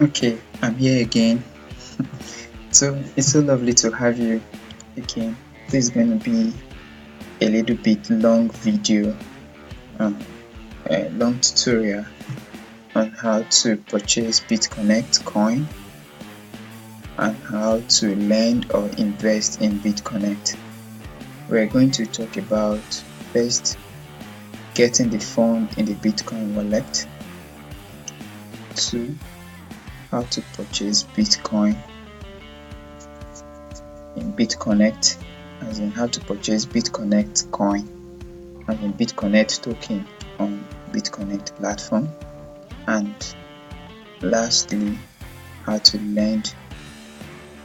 Okay, I'm here again. So it's so lovely to have you again. This is going to be a little bit long video, a long tutorial on how to purchase BitConnect coin and how to lend or invest in BitConnect. We're going to talk about first getting the fund in the Bitcoin wallet, 2, how to purchase Bitcoin in BitConnect, as in how to purchase BitConnect coin and in BitConnect token on BitConnect platform, and lastly how to lend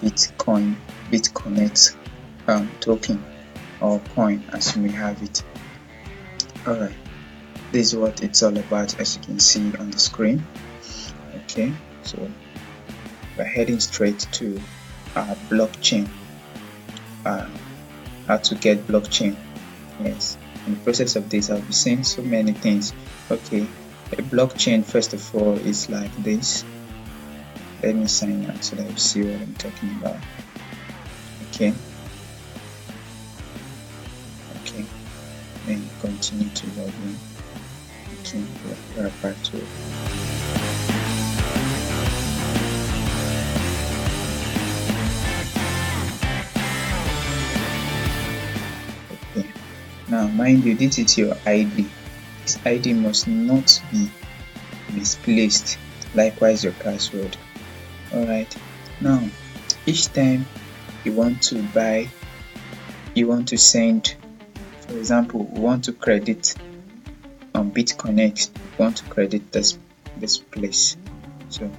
BitConnect token or coin as you may have it. Alright, this is what it's all about, as you can see on the screen. Okay, so we're heading straight to our blockchain. How to get blockchain. Yes, in the process of this I'll be saying so many things. Okay, a blockchain first of all is like this. Let me sign out so that you see what I'm talking about. Okay, then continue to log in. Okay, we're back to it. Okay, now mind you, this is your ID. This ID must not be misplaced, likewise your password. Alright, now each time you want to buy, you want to send, for example, we want to credit on BitConnect, we want to credit this place. So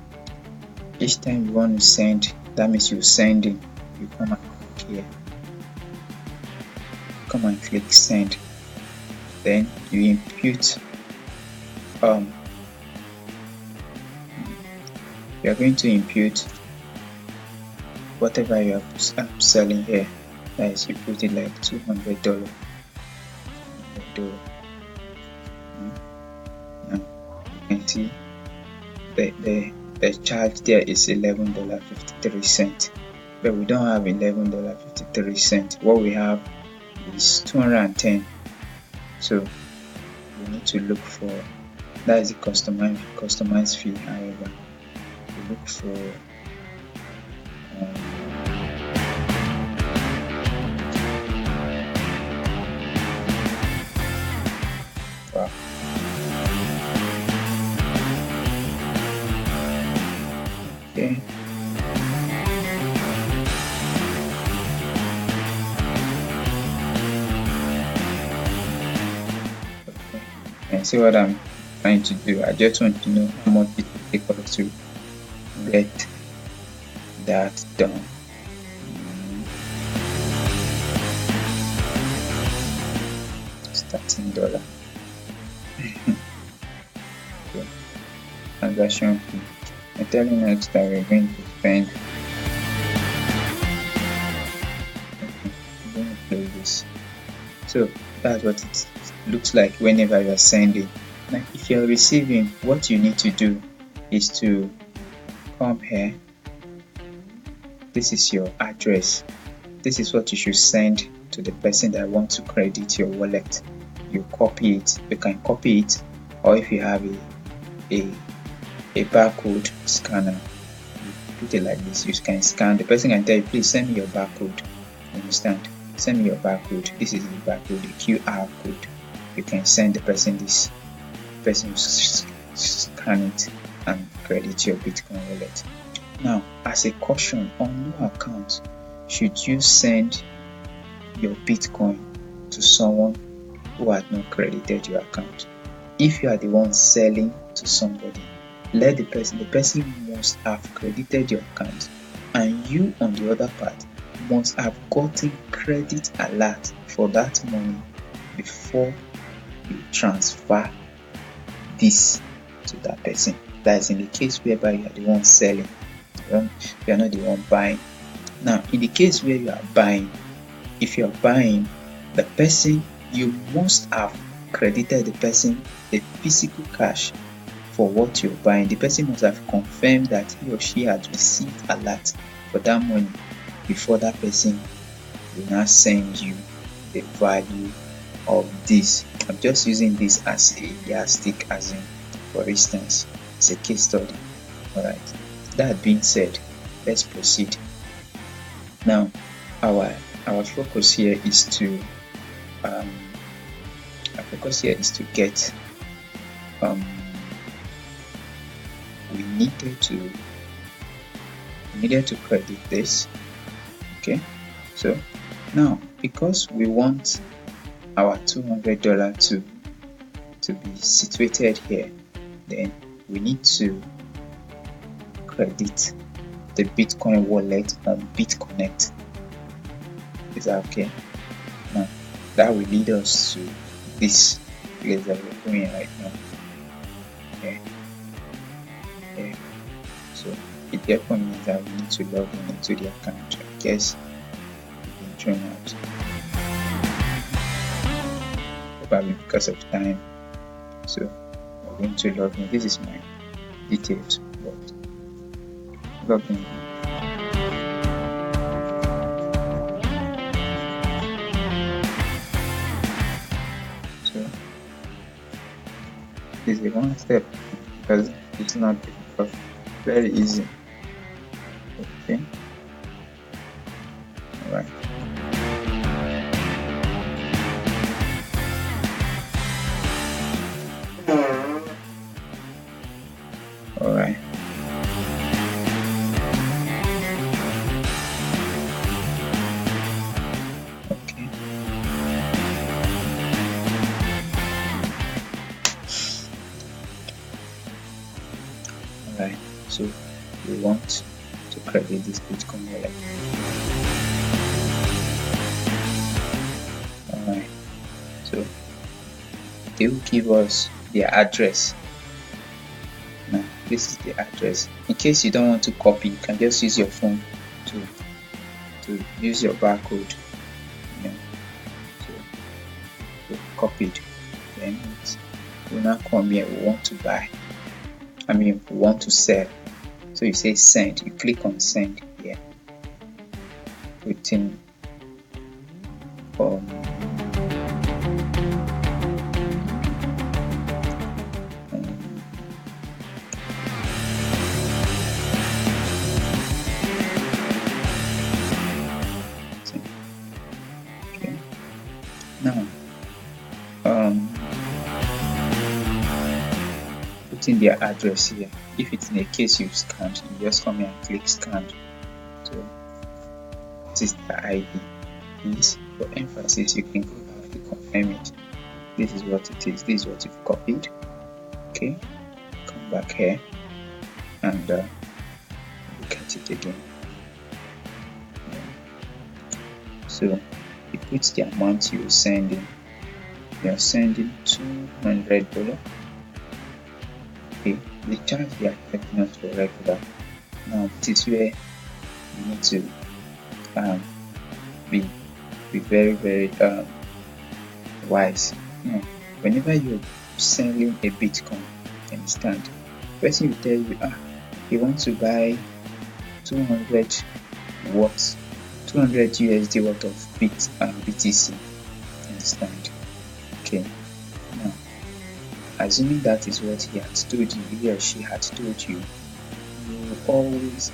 each time you want to send, that means you're sending, you come and click here, come and click send, then you impute you are going to impute whatever you are selling here. That is, you put it like $200. Now you can see the charge there is $11.53, but we don't have $11.53. What we have is 210. So we need to look for, that is the customized fee. However, we look for wow. Okay. And see what I'm trying to do. I just want to know how much it will take us to get that done. $13. Okay. Transaction fee. I'm telling us that we're going to spend. Okay, I'm going to play this. So that's what it looks like whenever you are sending. Now if you're receiving, what you need to do is to come here. This is your address. This is what you should send to the person that wants to credit your wallet. You copy it. You can copy it, or if you have a barcode scanner, you put it like this. You can scan. The person can tell you, please send me your barcode. You understand? Send me your barcode. This is the barcode, the QR code. You can send the person this. The person will scan it and credit your Bitcoin wallet. Now, as a caution, on no account should you send your Bitcoin to someone who had not credited your account. If you are the one selling to somebody, let the person must have credited your account, and you on the other part must have gotten credit alert for that money before you transfer this to that person. That is in the case whereby you are the one selling, you are not the one buying. Now, in the case where you are buying, if you are buying, the person, you must have credited the person the physical cash for what you're buying. The person must have confirmed that he or she had received alert for that money before that person will now send you the value of this. I'm just using this as a yardstick, as in, for instance, it's a case study. Alright, that being said, let's proceed. Now, our focus here is to get we needed to credit this. Okay, so now because we want our $200 to be situated here, then we need to credit the Bitcoin wallet on BitConnect. Is that okay? Now that will lead us to this place that we're going right now. Okay. So it therefore means that we need to log in into the account. I guess we've been thrown out. Probably because of time. So we're going to log in. This is my details, but log in. So this is one step because it's not difficult, very easy. Okay. Alright. Alright. Okay. Alright, so we want to credit this Bitcoin wallet. Alright, so they will give us their address. Now this is the address. In case you don't want to copy, you can just use your phone to use your barcode, to copy it. Then we now come here, we want to buy. We want to sell. So you say send, you click on send here. Put in okay. Now put in their address here. If it's in a case you've scanned, you just come here and click scan. So this is the ID. Please, for emphasis, you can go back to confirm it. This is what it is. This is what you've copied. Okay, come back here and look at it again. So you put the amount you're sending. You're sending $200. Okay, the charge they are taking us for regular. Now this is where you need to be very wise. Now, whenever you're selling a Bitcoin, understand, person will tell you, you want to buy 200 USD worth of BTC. Understand? Okay. Now, assuming that is what he had told you, he or she had told you,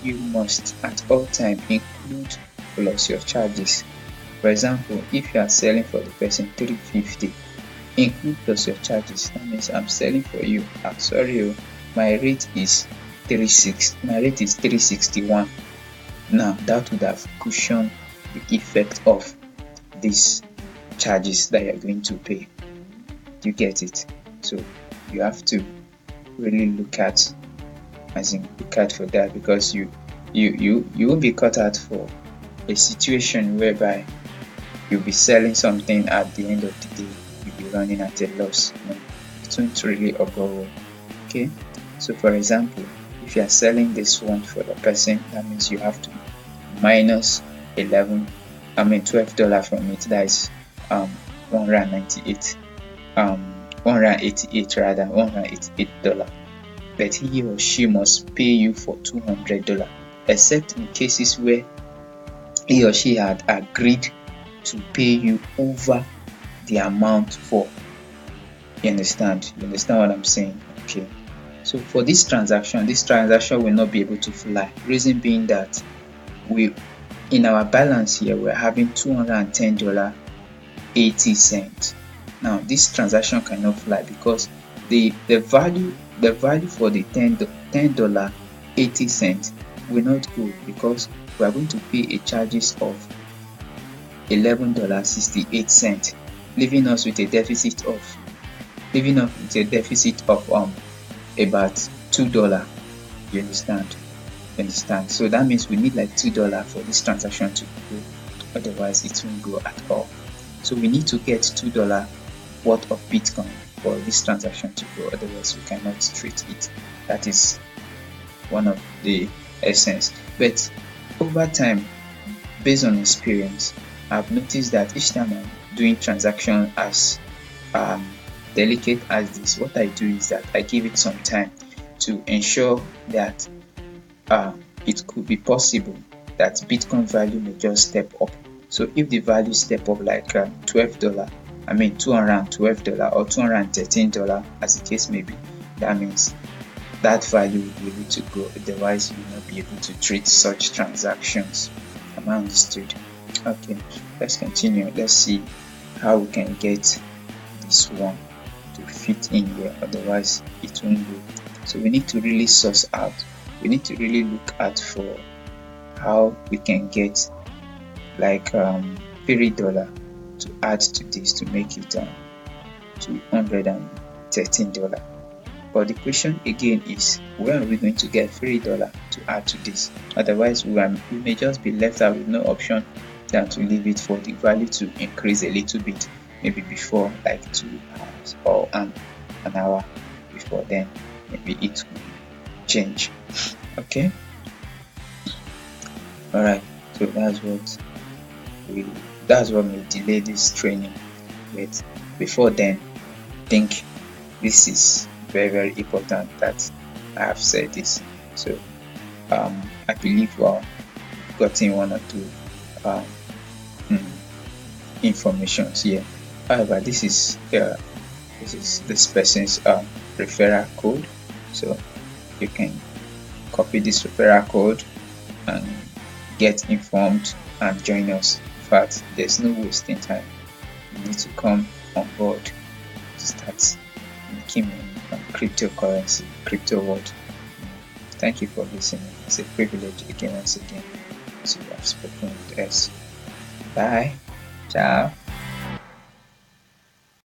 you must at all time include plus your charges. For example, if you are selling for the person $350, include plus your charges. That means I'm selling for you. Sorry, my rate is $361. Now that would have cushioned the effect of these charges that you're going to pay. Do you get it? So you have to really look at for that, because you will be caught out for a situation whereby you'll be selling something at the end of the day you'll be running at a loss. It won't really occur. Okay, so for example, if you are selling this one for the person, that means you have to minus $12 from it. That is $188 $188. but he or she must pay you for $200, except in cases where he or she had agreed to pay you over the amount for. You understand what I'm saying? Okay, so for this transaction will not be able to fly. Reason being that we, in our balance here, we're having $210.80. Now this transaction cannot fly because the value for the $10.80 will not go, because we are going to pay a charges of $11.68, leaving us with a deficit of about $2. You understand? So that means we need like $2 for this transaction to go, otherwise it won't go at all. So we need to get $2 worth of Bitcoin for this transaction to go, otherwise we cannot treat it. That is one of the essence. But over time, based on experience, I've noticed that each time I'm doing transaction as delicate as this, what I do is that I give it some time to ensure that it could be possible that Bitcoin value may just step up. So if the value step up like $212 or $213, as the case may be, that means that value will be able to go, otherwise you will not be able to treat such transactions. Am I understood? Okay, let's continue. Let's see how we can get this one to fit in here, otherwise it won't go. So we need to really source out, we need to really look out for how we can get like $3 to add to this to make it $213. But the question again is, where are we going to get $3 to add to this? Otherwise we may just be left out with no option than to leave it for the value to increase a little bit, maybe before like 2 hours or an hour before, then maybe it will change. Okay, all right, so that's what may delay this training. But before then, I think this is very, very important that I have said this. So I believe we've gotten one or two informations here. However, this is this person's referral code, so you can copy this referral code and get informed and join us. In fact, there's no wasting time. You need to come on board to start making money on cryptocurrency, crypto world. Thank you for listening. It's a privilege once again to have spoken with us. Bye. Ciao.